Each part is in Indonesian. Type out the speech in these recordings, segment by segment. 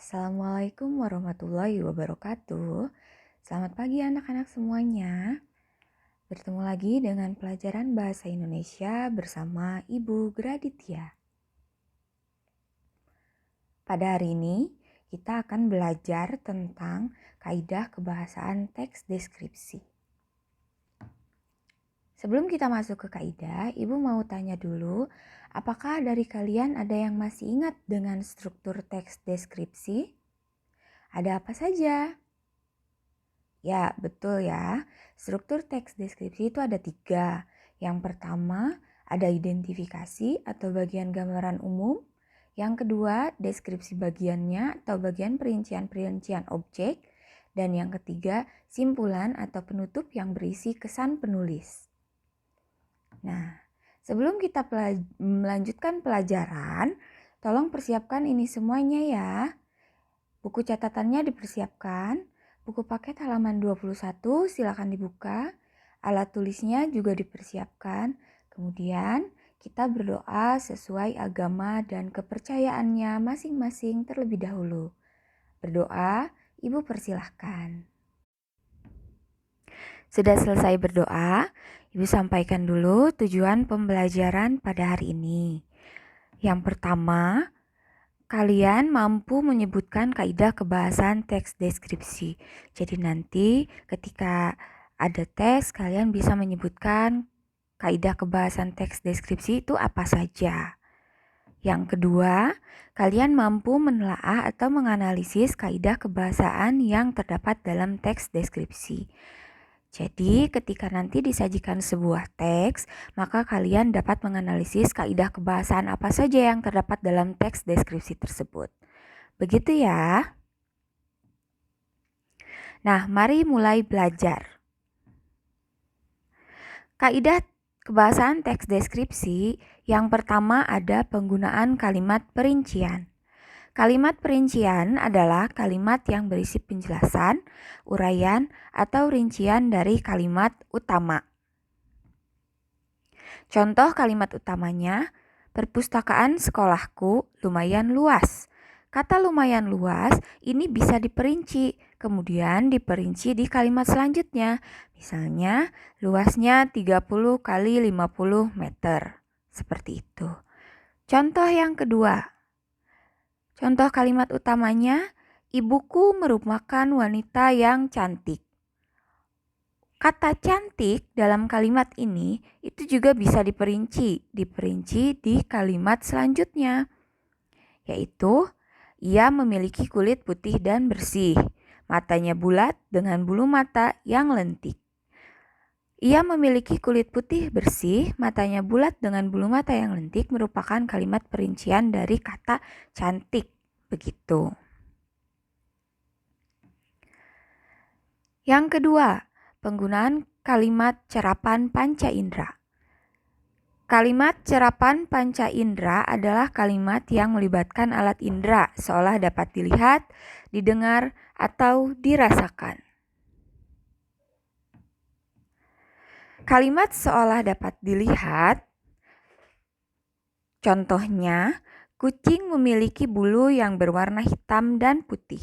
Assalamualaikum warahmatullahi wabarakatuh. Selamat pagi anak-anak semuanya. Bertemu lagi dengan pelajaran Bahasa Indonesia bersama Ibu Graditya. Pada hari ini kita akan belajar tentang kaidah kebahasaan teks deskripsi. Sebelum kita masuk ke kaidah, Ibu mau tanya dulu, apakah dari kalian ada yang masih ingat dengan struktur teks deskripsi? Ada apa saja? Ya, betul ya. Struktur teks deskripsi itu ada 3. Yang pertama, ada identifikasi atau bagian gambaran umum. Yang kedua, deskripsi bagiannya atau bagian perincian-perincian objek. Dan yang ketiga, simpulan atau penutup yang berisi kesan penulis. Nah, sebelum kita melanjutkan pelajaran, tolong persiapkan ini semuanya ya. Buku catatannya dipersiapkan. Buku paket halaman 21 silakan dibuka. Alat tulisnya juga dipersiapkan. Kemudian kita berdoa sesuai agama dan kepercayaannya masing-masing terlebih dahulu. Berdoa, Ibu persilahkan. Sudah selesai berdoa, Ibu sampaikan dulu tujuan pembelajaran pada hari ini. Yang pertama, kalian mampu menyebutkan kaidah kebahasan teks deskripsi. Jadi nanti ketika ada teks, kalian bisa menyebutkan kaidah kebahasan teks deskripsi itu apa saja. Yang kedua, kalian mampu menelaah atau menganalisis kaidah kebahasaan yang terdapat dalam teks deskripsi. Jadi, ketika nanti disajikan sebuah teks, maka kalian dapat menganalisis kaidah kebahasaan apa saja yang terdapat dalam teks deskripsi tersebut. Begitu ya. Nah, mari mulai belajar. Kaidah kebahasaan teks deskripsi yang pertama ada penggunaan kalimat perincian. Kalimat perincian adalah kalimat yang berisi penjelasan, uraian, atau rincian dari kalimat utama. Contoh kalimat utamanya, perpustakaan sekolahku lumayan luas. Kata lumayan luas ini bisa diperinci, kemudian diperinci di kalimat selanjutnya. Misalnya, luasnya 30 kali 50 meter. Seperti itu. Contoh yang kedua. Contoh kalimat utamanya, ibuku merupakan wanita yang cantik. Kata cantik dalam kalimat ini itu juga bisa diperinci di kalimat selanjutnya. Yaitu, ia memiliki kulit putih dan bersih, matanya bulat dengan bulu mata yang lentik. Ia memiliki kulit putih bersih, matanya bulat dengan bulu mata yang lentik merupakan kalimat perincian dari kata cantik. Begitu. Yang kedua, penggunaan kalimat cerapan panca indera. Kalimat cerapan panca indera adalah kalimat yang melibatkan alat indera seolah dapat dilihat, didengar, atau dirasakan. Kalimat seolah dapat dilihat, contohnya, kucing memiliki bulu yang berwarna hitam dan putih.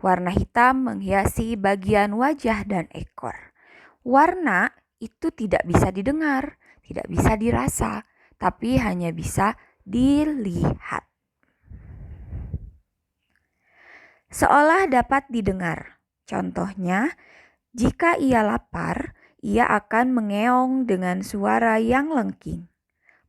Warna hitam menghiasi bagian wajah dan ekor. Warna itu tidak bisa didengar, tidak bisa dirasa, tapi hanya bisa dilihat. Seolah dapat didengar. Contohnya, jika ia lapar, ia akan mengeong dengan suara yang lengking.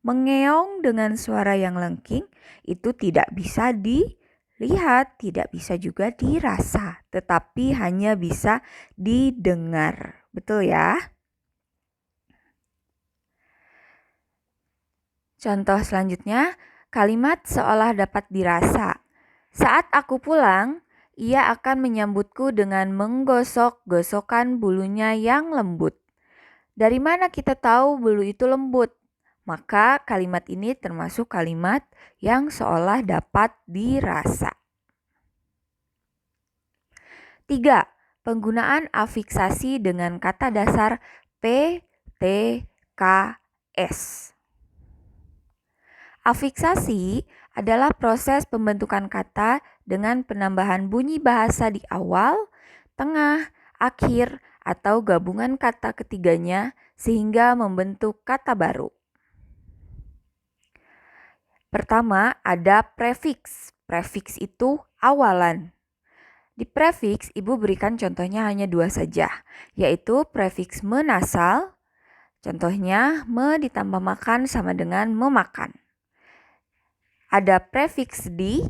Mengeong dengan suara yang lengking itu tidak bisa dilihat, tidak bisa juga dirasa, tetapi hanya bisa didengar. Betul ya? Contoh selanjutnya, kalimat seolah dapat dirasa. Saat aku pulang, ia akan menyambutku dengan menggosok-gosokkan bulunya yang lembut. Dari mana kita tahu bulu itu lembut? Maka kalimat ini termasuk kalimat yang seolah dapat dirasa. 3. Penggunaan afiksasi dengan kata dasar P, T, K, S. Afiksasi adalah proses pembentukan kata dengan penambahan bunyi bahasa di awal, tengah, akhir, atau gabungan kata ketiganya sehingga membentuk kata baru. Pertama, ada prefiks. Prefiks itu awalan. Di prefiks, Ibu berikan contohnya hanya 2 saja, yaitu prefiks menasal. Contohnya, me ditambah makan sama dengan memakan. Ada prefiks di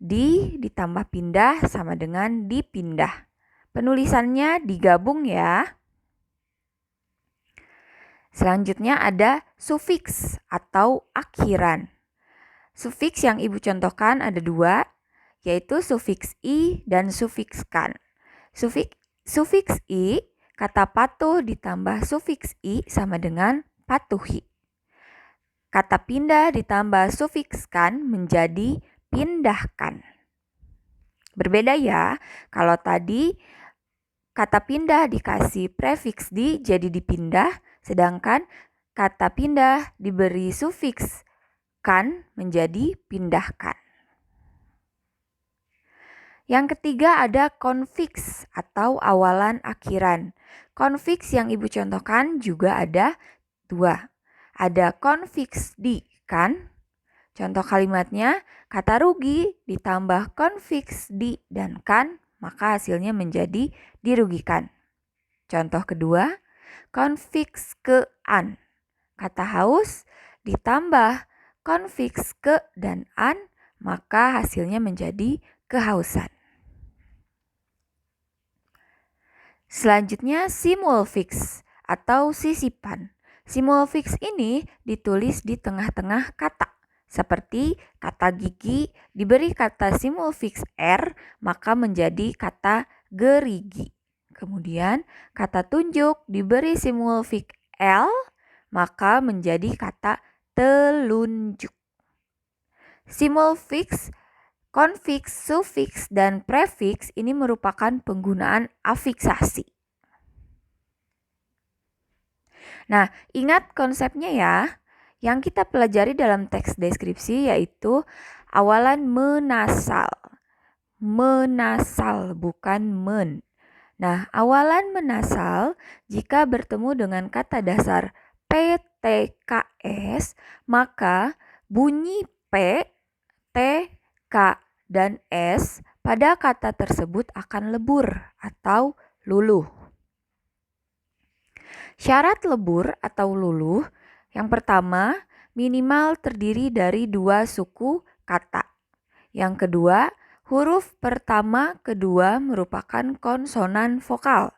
ditambah pindah sama dengan dipindah. Penulisannya digabung ya. Selanjutnya ada sufiks atau akhiran. Sufiks yang Ibu contohkan ada 2, yaitu sufiks i dan sufiks kan. Sufiks i, kata patuh ditambah sufiks i sama dengan patuhi. Kata pindah ditambah sufiks kan menjadi pindahkan. Berbeda ya, kalau tadi kata pindah dikasih prefiks di jadi dipindah, sedangkan kata pindah diberi sufiks kan menjadi pindahkan. Yang ketiga ada konfiks atau awalan akhiran. Konfiks yang Ibu contohkan juga ada 2. Ada konfiks di kan. Contoh kalimatnya, kata rugi ditambah konfiks di dan kan, maka hasilnya menjadi dirugikan. Contoh kedua, konfiks ke an. Kata haus ditambah konfiks ke dan an, maka hasilnya menjadi kehausan. Selanjutnya simulfiks atau sisipan. Simulfiks ini ditulis di tengah-tengah kata. Seperti kata gigi diberi kata simulfiks R, maka menjadi kata gerigi. Kemudian kata tunjuk diberi simulfiks L, maka menjadi kata telunjuk. Simulfiks, konfiks, sufiks, dan prefiks ini merupakan penggunaan afiksasi. Nah, ingat konsepnya ya. Yang kita pelajari dalam teks deskripsi yaitu awalan menasal. Menasal, bukan men. Nah, awalan menasal jika bertemu dengan kata dasar PTKS, maka bunyi P, T, K, dan S pada kata tersebut akan lebur atau luluh. Syarat lebur atau luluh yang pertama, minimal terdiri dari 2 suku kata. Yang kedua, huruf pertama kedua merupakan konsonan vokal.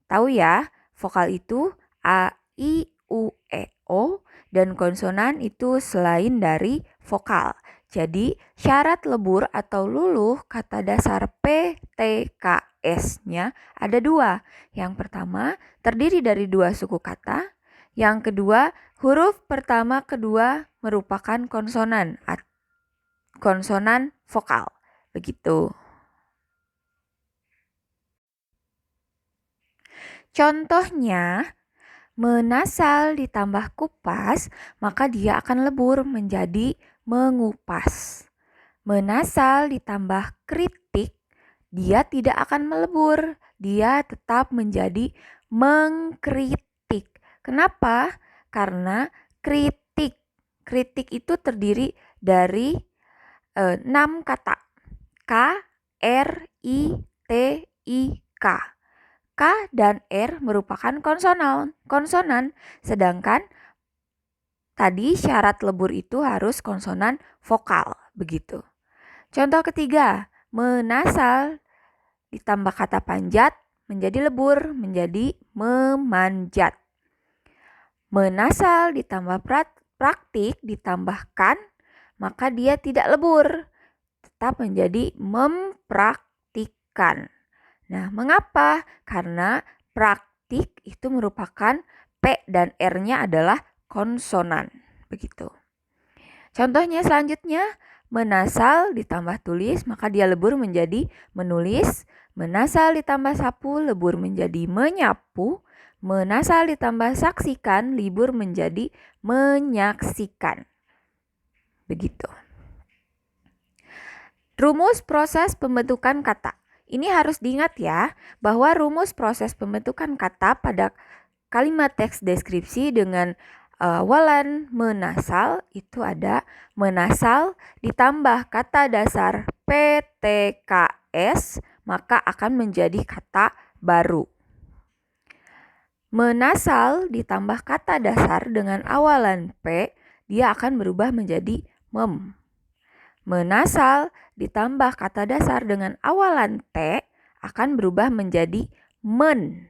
Tahu ya, vokal itu A, I, U, E, O, dan konsonan itu selain dari vokal. Jadi, syarat lebur atau luluh kata dasar P, T, K, S-nya ada 2. Yang pertama, terdiri dari 2 suku kata. Yang kedua, huruf pertama kedua merupakan konsonan vokal. Begitu. Contohnya, menasal ditambah kupas, maka dia akan lebur menjadi mengupas. Menasal ditambah kritik, dia tidak akan melebur, dia tetap menjadi mengkritik. Kenapa? Karena kritik itu terdiri dari 6 kata. K, R, I, T, I, K. K dan R merupakan konsonan, sedangkan tadi syarat lebur itu harus konsonan vokal, begitu. Contoh ketiga, menasal ditambah kata panjat menjadi lebur, menjadi memanjat. Menasal ditambah praktik ditambahkan, maka dia tidak lebur, tetap menjadi mempraktikkan. Nah, mengapa? Karena praktik itu merupakan P dan R-nya adalah konsonan, begitu. Contohnya selanjutnya, menasal ditambah tulis, maka dia lebur menjadi menulis. Menasal ditambah sapu, lebur menjadi menyapu. Menasal ditambah saksikan, libur menjadi menyaksikan. Begitu. Rumus proses pembentukan kata. Ini harus diingat ya, bahwa rumus proses pembentukan kata pada kalimat teks deskripsi dengan awalan menasal itu ada menasal ditambah kata dasar PTKS, maka akan menjadi kata baru. Menasal ditambah kata dasar dengan awalan P, dia akan berubah menjadi mem. Menasal ditambah kata dasar dengan awalan T akan berubah menjadi men.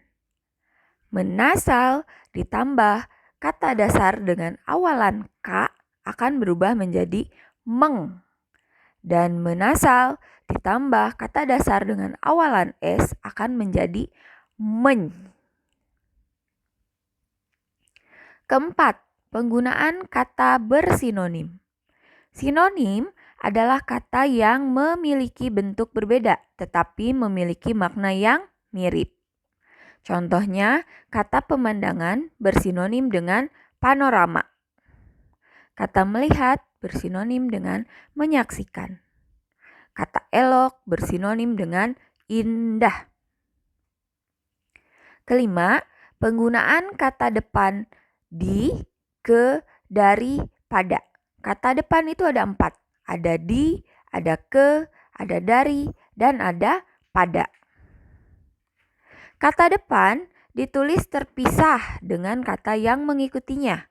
Menasal ditambah kata dasar dengan awalan K akan berubah menjadi meng. Dan menasal ditambah kata dasar dengan awalan S akan menjadi men. Keempat, penggunaan kata bersinonim. Sinonim adalah kata yang memiliki bentuk berbeda tetapi memiliki makna yang mirip. Contohnya, kata pemandangan bersinonim dengan panorama. Kata melihat bersinonim dengan menyaksikan. Kata elok bersinonim dengan indah. Kelima, penggunaan kata depan di, ke, dari, pada. Kata depan itu ada 4. Ada di, ada ke, ada dari, dan ada pada. Kata depan ditulis terpisah dengan kata yang mengikutinya.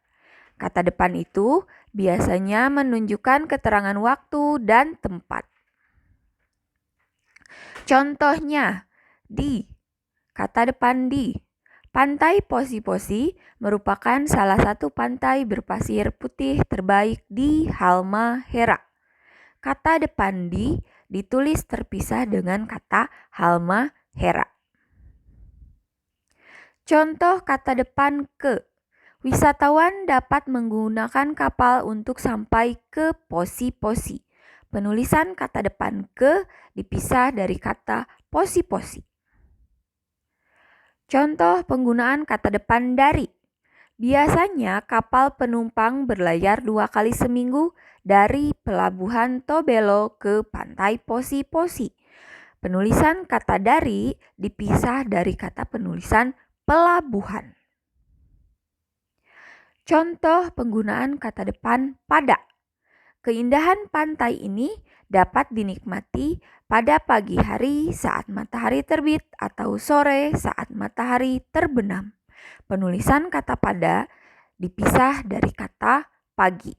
Kata depan itu biasanya menunjukkan keterangan waktu dan tempat. Contohnya, di. Kata depan di. Pantai Posi-Posi merupakan salah satu pantai berpasir putih terbaik di Halmahera. Kata depan di ditulis terpisah dengan kata Halmahera. Contoh kata depan ke. Wisatawan dapat menggunakan kapal untuk sampai ke Posi-Posi. Penulisan kata depan ke dipisah dari kata Posi-Posi. Contoh penggunaan kata depan dari. Biasanya kapal penumpang berlayar 2 kali seminggu dari pelabuhan Tobelo ke pantai Posi-Posi. Penulisan kata dari dipisah dari kata penulisan pelabuhan. Contoh penggunaan kata depan pada. Keindahan pantai ini dapat dinikmati pada pagi hari saat matahari terbit atau sore saat matahari terbenam. Penulisan kata pada dipisah dari kata pagi.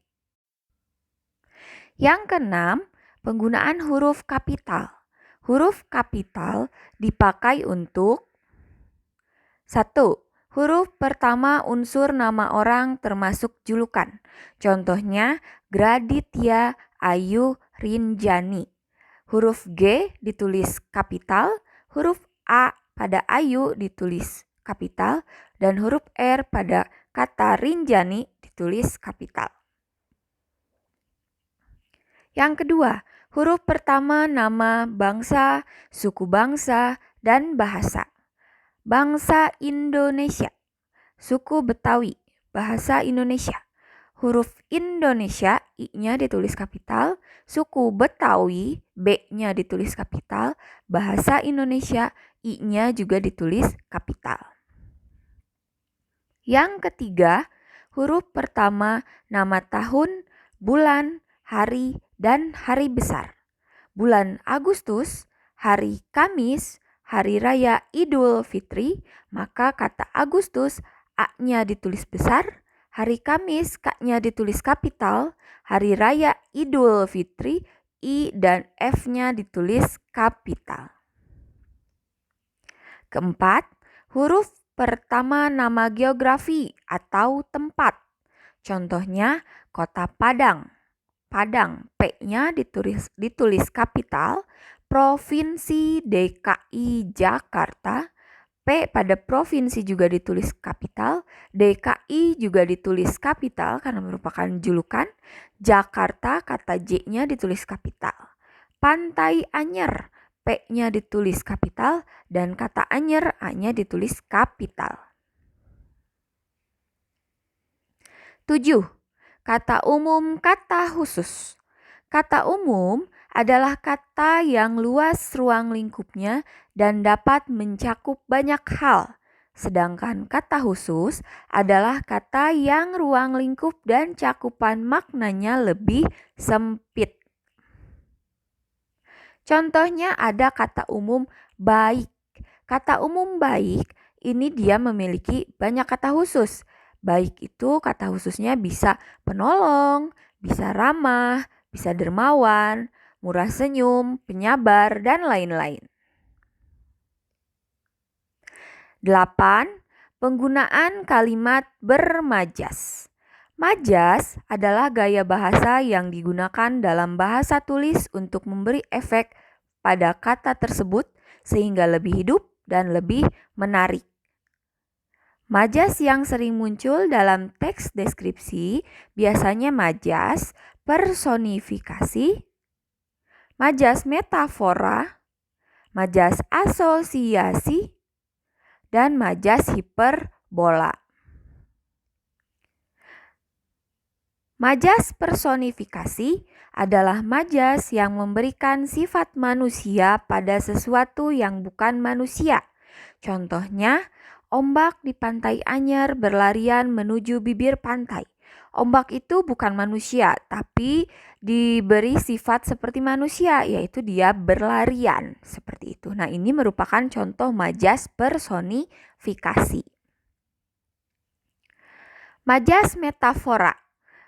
Yang keenam, penggunaan huruf kapital. Huruf kapital dipakai untuk 1. Huruf pertama unsur nama orang termasuk julukan. Contohnya Graditya Ayu Rinjani. Huruf G ditulis kapital, huruf A pada Ayu ditulis kapital, dan huruf R pada kata Rinjani ditulis kapital. Yang kedua, huruf pertama nama bangsa, suku bangsa, dan bahasa. Bangsa Indonesia, suku Betawi, bahasa Indonesia. Huruf Indonesia, I-nya ditulis kapital, suku Betawi, B-nya ditulis kapital, bahasa Indonesia, I-nya juga ditulis kapital. Yang ketiga, huruf pertama nama tahun, bulan, hari, dan hari besar. Bulan Agustus, hari Kamis, Hari Raya Idul Fitri, maka kata Agustus A-nya ditulis besar, hari Kamis K-nya ditulis kapital, Hari Raya Idul Fitri I dan F-nya ditulis kapital. Keempat, huruf pertama nama geografi atau tempat. Contohnya Kota Padang. Padang, P-nya ditulis kapital. Provinsi DKI Jakarta, P pada provinsi juga ditulis kapital, DKI juga ditulis kapital karena merupakan julukan, Jakarta kata J-nya ditulis kapital. Pantai Anyer, P-nya ditulis kapital, dan kata Anyer A-nya ditulis kapital. 7. Kata umum, kata khusus. Kata umum adalah kata yang luas ruang lingkupnya dan dapat mencakup banyak hal. Sedangkan kata khusus adalah kata yang ruang lingkup dan cakupan maknanya lebih sempit. Contohnya ada kata umum baik. Kata umum baik ini dia memiliki banyak kata khusus. Baik itu kata khususnya bisa penolong, bisa ramah, bisa dermawan, murah senyum, penyabar, dan lain-lain. 8. Penggunaan kalimat bermajas. Majas adalah gaya bahasa yang digunakan dalam bahasa tulis untuk memberi efek pada kata tersebut sehingga lebih hidup dan lebih menarik. Majas yang sering muncul dalam teks deskripsi biasanya majas personifikasi, majas metafora, majas asosiasi, dan majas hiperbola. Majas personifikasi adalah majas yang memberikan sifat manusia pada sesuatu yang bukan manusia. Contohnya, ombak di pantai Anyer berlarian menuju bibir pantai. Ombak itu bukan manusia, tapi diberi sifat seperti manusia, yaitu dia berlarian seperti itu. Nah, ini merupakan contoh majas personifikasi. Majas metafora.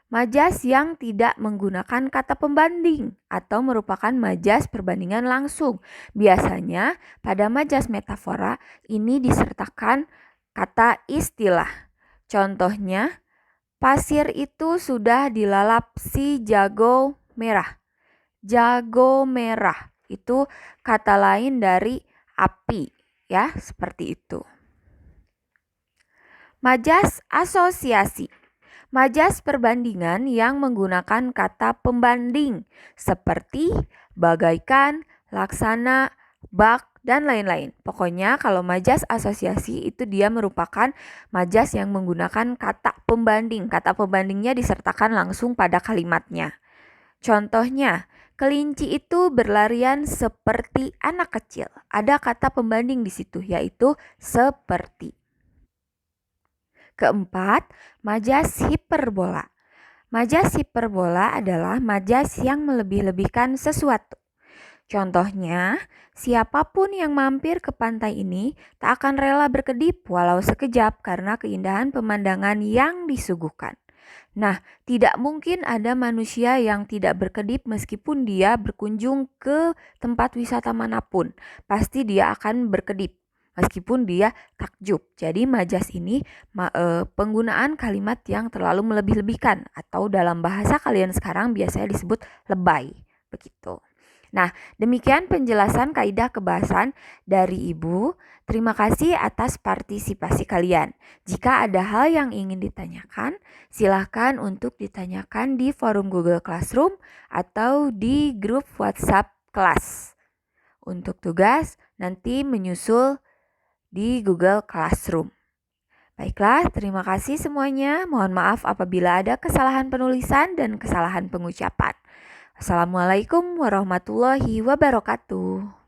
Majas yang tidak menggunakan kata pembanding atau merupakan majas perbandingan langsung. Biasanya pada majas metafora ini disertakan kata istilah. Contohnya, pasir itu sudah dilalap si jago merah. Jago merah itu kata lain dari api, ya, seperti itu. Majas asosiasi. Majas perbandingan yang menggunakan kata pembanding seperti bagaikan, laksana, bak, dan lain-lain. Pokoknya kalau majas asosiasi itu dia merupakan majas yang menggunakan kata pembanding. Kata pembandingnya disertakan langsung pada kalimatnya. Contohnya, kelinci itu berlarian seperti anak kecil. Ada kata pembanding di situ yaitu seperti. Keempat, majas hiperbola. Majas hiperbola adalah majas yang melebih-lebihkan sesuatu. Contohnya, siapapun yang mampir ke pantai ini tak akan rela berkedip walau sekejap karena keindahan pemandangan yang disuguhkan. Nah, tidak mungkin ada manusia yang tidak berkedip meskipun dia berkunjung ke tempat wisata manapun. Pasti dia akan berkedip meskipun dia takjub. Jadi majas ini penggunaan kalimat yang terlalu melebih-lebihkan atau dalam bahasa kalian sekarang biasanya disebut lebay. Begitu. Nah, demikian penjelasan kaidah kebahasaan dari Ibu. Terima kasih atas partisipasi kalian. Jika ada hal yang ingin ditanyakan, silakan untuk ditanyakan di forum Google Classroom atau di grup WhatsApp kelas. Untuk tugas, nanti menyusul di Google Classroom. Baiklah, terima kasih semuanya. Mohon maaf apabila ada kesalahan penulisan dan kesalahan pengucapan. Assalamualaikum warahmatullahi wabarakatuh.